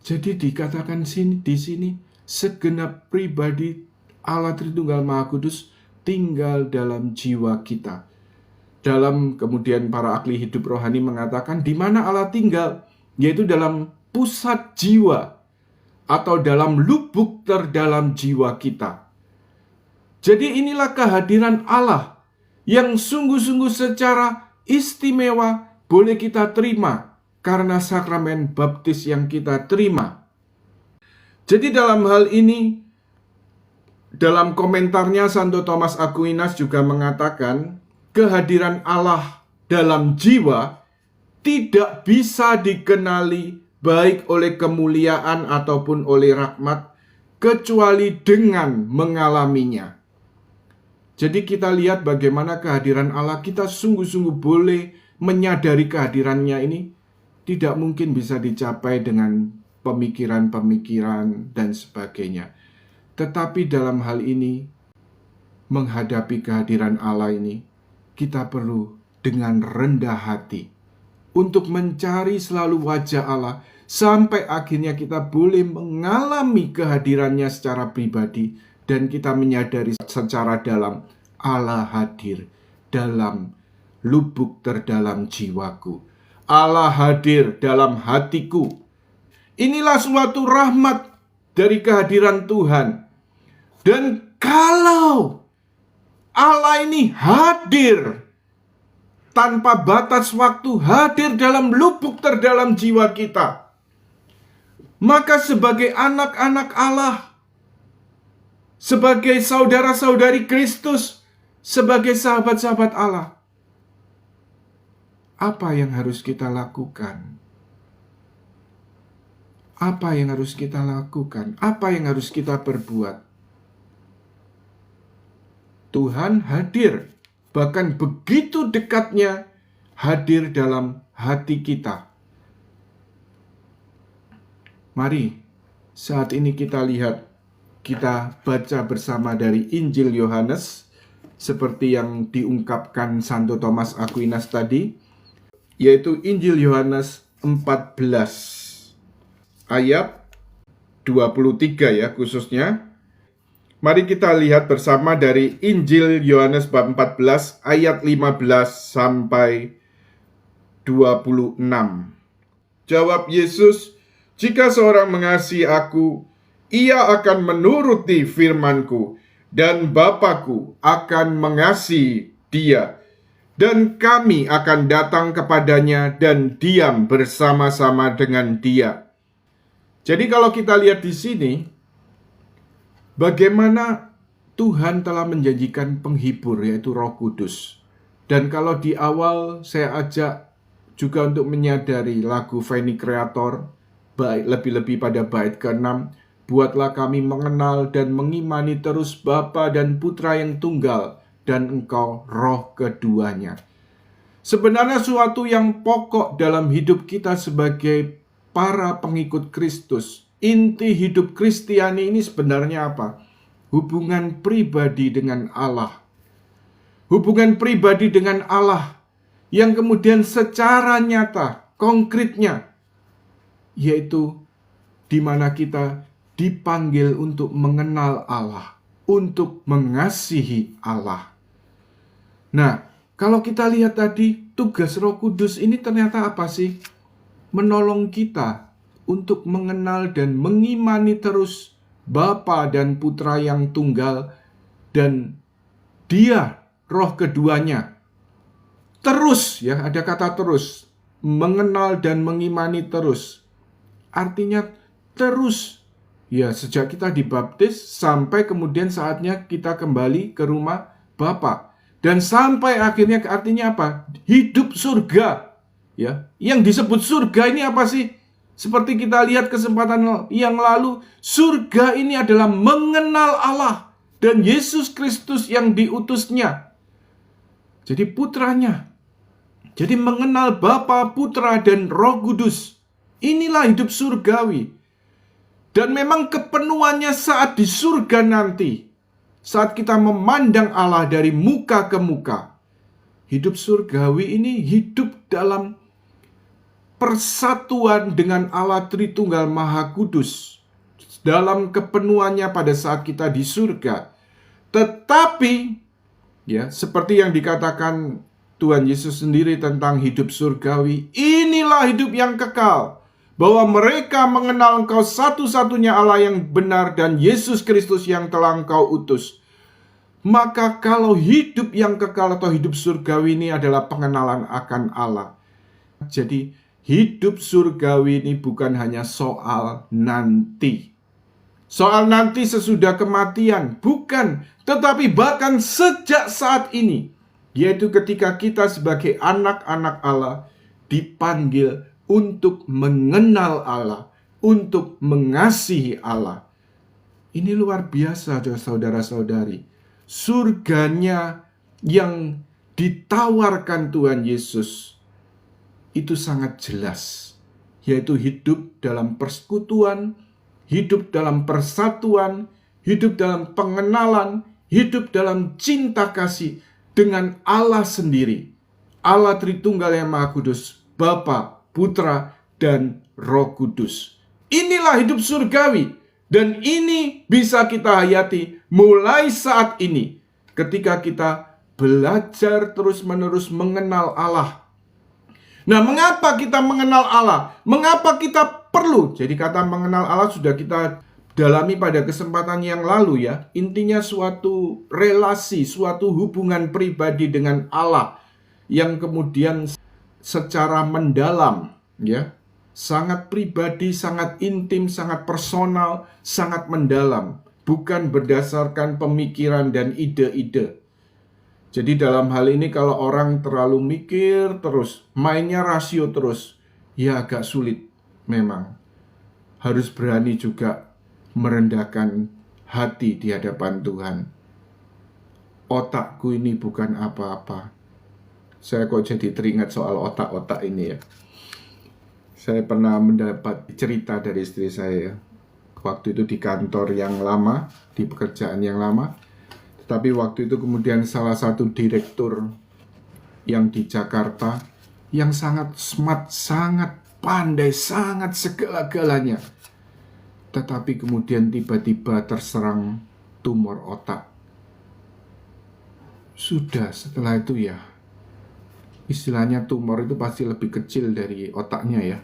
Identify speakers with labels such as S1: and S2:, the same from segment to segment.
S1: Jadi dikatakan di sini segenap pribadi Allah Tritunggal Maha Kudus tinggal dalam jiwa kita. Dalam kemudian para ahli hidup rohani mengatakan di mana Allah tinggal, yaitu dalam pusat jiwa atau dalam lubuk terdalam jiwa kita. Jadi inilah kehadiran Allah yang sungguh-sungguh secara istimewa boleh kita terima karena sakramen baptis yang kita terima. Jadi dalam hal ini, dalam komentarnya Santo Thomas Aquinas juga mengatakan kehadiran Allah dalam jiwa tidak bisa dikenali baik oleh kemuliaan ataupun oleh rahmat kecuali dengan mengalaminya. Jadi kita lihat bagaimana kehadiran Allah, kita sungguh-sungguh boleh menyadari kehadirannya ini tidak mungkin bisa dicapai dengan pemikiran-pemikiran dan sebagainya. Tetapi dalam hal ini, menghadapi kehadiran Allah ini, kita perlu dengan rendah hati untuk mencari selalu wajah Allah sampai akhirnya kita boleh mengalami kehadirannya secara pribadi dan kita menyadari secara dalam Allah hadir dalam lubuk terdalam jiwaku. Allah hadir dalam hatiku. Inilah suatu rahmat dari kehadiran Tuhan. Dan kalau Allah ini hadir tanpa batas waktu, hadir dalam lubuk terdalam jiwa kita, maka sebagai anak-anak Allah, sebagai saudara-saudari Kristus, sebagai sahabat-sahabat Allah, apa yang harus kita lakukan? Apa yang harus kita lakukan? Apa yang harus kita perbuat? Tuhan hadir, bahkan begitu dekatnya hadir dalam hati kita. Mari saat ini kita lihat, kita baca bersama dari Injil Yohanes seperti yang diungkapkan Santo Thomas Aquinas tadi, yaitu Injil Yohanes 14 ayat 23 ya khususnya. Mari kita lihat bersama dari Injil Yohanes bab 14 ayat 15 sampai 26. Jawab Yesus, "Jika seorang mengasihi aku, ia akan menuruti firman-Ku, dan Bapa-Ku akan mengasihi dia, dan kami akan datang kepadanya dan diam bersama-sama dengan dia." Jadi kalau kita lihat di sini, bagaimana Tuhan telah menjanjikan penghibur, yaitu Roh Kudus. Dan kalau di awal saya ajak juga untuk menyadari lagu Veni Creator, lebih-lebih pada bait ke-6, "Buatlah kami mengenal dan mengimani terus Bapa dan Putra yang tunggal, dan Engkau Roh keduanya." Sebenarnya suatu yang pokok dalam hidup kita sebagai para pengikut Kristus, inti hidup Kristiani ini sebenarnya apa? Hubungan pribadi dengan Allah. Hubungan pribadi dengan Allah yang kemudian secara nyata, konkretnya, yaitu di mana kita dipanggil untuk mengenal Allah, untuk mengasihi Allah. Nah, kalau kita lihat tadi, tugas Roh Kudus ini ternyata apa sih? Menolong kita untuk mengenal dan mengimani terus Bapa dan Putra yang tunggal, dan Dia Roh keduanya. Terus ya, ada kata terus, mengenal dan mengimani terus. Artinya terus. Ya, sejak kita dibaptis sampai kemudian saatnya kita kembali ke rumah Bapa. Dan sampai akhirnya artinya apa? Hidup surga. Ya, yang disebut surga ini apa sih? Seperti kita lihat kesempatan yang lalu, surga ini adalah mengenal Allah dan Yesus Kristus yang diutusnya. Jadi putranya. Jadi mengenal Bapa, Putra, dan Roh Kudus. Inilah hidup surgawi. Dan memang kepenuhannya saat di surga nanti. Saat kita memandang Allah dari muka ke muka. Hidup surgawi ini hidup dalam persatuan dengan Allah Tritunggal Maha Kudus dalam kepenuhannya pada saat kita di surga. Tetapi ya, seperti yang dikatakan Tuhan Yesus sendiri tentang hidup surgawi, inilah hidup yang kekal, bahwa mereka mengenal Engkau satu-satunya Allah yang benar dan Yesus Kristus yang telah Engkau utus. Maka kalau hidup yang kekal atau hidup surgawi ini adalah pengenalan akan Allah. Jadi hidup surgawi ini bukan hanya soal nanti. Soal nanti sesudah kematian, bukan. Tetapi bahkan sejak saat ini, yaitu ketika kita sebagai anak-anak Allah dipanggil untuk mengenal Allah, untuk mengasihi Allah. Ini luar biasa, saudara-saudari. Surganya yang ditawarkan Tuhan Yesus itu sangat jelas, yaitu hidup dalam persekutuan, hidup dalam persatuan, hidup dalam pengenalan, hidup dalam cinta kasih dengan Allah sendiri, Allah Tritunggal yang Maha Kudus, Bapa, Putra, dan Roh Kudus. Inilah hidup surgawi, dan ini bisa kita hayati mulai saat ini, ketika kita belajar terus-menerus mengenal Allah. Nah, mengapa kita mengenal Allah? Mengapa kita perlu? Jadi kata mengenal Allah sudah kita dalami pada kesempatan yang lalu ya. Intinya suatu relasi, suatu hubungan pribadi dengan Allah yang kemudian secara mendalam ya, sangat pribadi, sangat intim, sangat personal, sangat mendalam, bukan berdasarkan pemikiran dan ide-ide. Jadi dalam hal ini kalau orang terlalu mikir terus, mainnya rasio terus, ya agak sulit memang. Harus berani juga merendahkan hati di hadapan Tuhan. Otakku ini bukan apa-apa. Saya kok jadi teringat soal otak-otak ini ya. Saya pernah mendapat cerita dari istri saya. Waktu itu di kantor yang lama, di pekerjaan yang lama. Tetapi waktu itu kemudian salah satu direktur yang di Jakarta, yang sangat smart, sangat pandai, sangat segala-galanya. Tetapi kemudian tiba-tiba terserang tumor otak. Sudah setelah itu ya, istilahnya tumor itu pasti lebih kecil dari otaknya ya.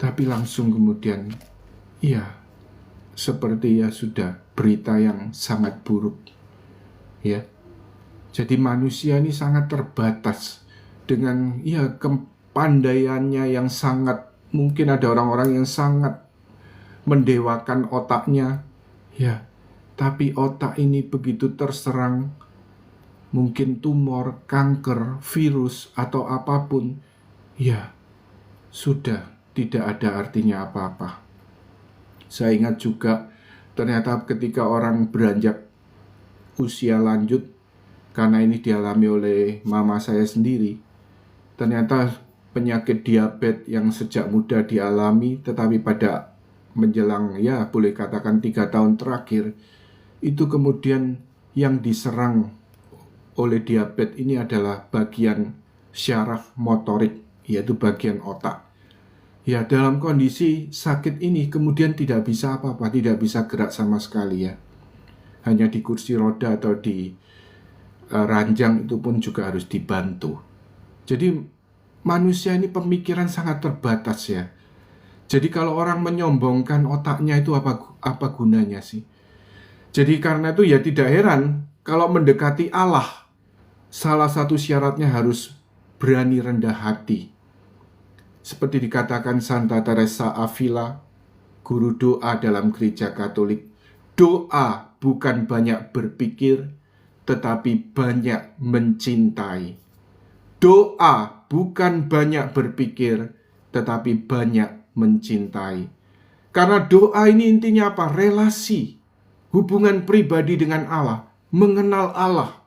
S1: Tapi langsung kemudian, ya, seperti ya sudah berita yang sangat buruk. Ya. Jadi manusia ini sangat terbatas dengan ya kepandaiannya yang sangat, mungkin ada orang-orang yang sangat mendewakan otaknya. Ya. Tapi otak ini begitu terserang mungkin tumor, kanker, virus atau apapun, ya sudah tidak ada artinya apa-apa. Saya ingat juga ternyata ketika orang beranjak usia lanjut, karena ini dialami oleh mama saya sendiri, ternyata penyakit diabetes yang sejak muda dialami, tetapi pada menjelang ya boleh katakan 3 tahun terakhir, itu kemudian yang diserang oleh diabetes ini adalah bagian syaraf motorik, yaitu bagian otak. Ya, dalam kondisi sakit ini kemudian tidak bisa apa-apa, tidak bisa gerak sama sekali ya. Hanya di kursi roda atau di ranjang itu pun juga harus dibantu. Jadi manusia ini pemikiran sangat terbatas ya. Jadi kalau orang menyombongkan otaknya itu apa gunanya sih? Jadi karena itu ya tidak heran kalau mendekati Allah, salah satu syaratnya harus berani rendah hati. Seperti dikatakan Santa Teresa Avila, guru doa dalam gereja Katolik, doa bukan banyak berpikir, tetapi banyak mencintai. Doa bukan banyak berpikir, tetapi banyak mencintai. Karena doa ini intinya apa? Relasi, hubungan pribadi dengan Allah, mengenal Allah.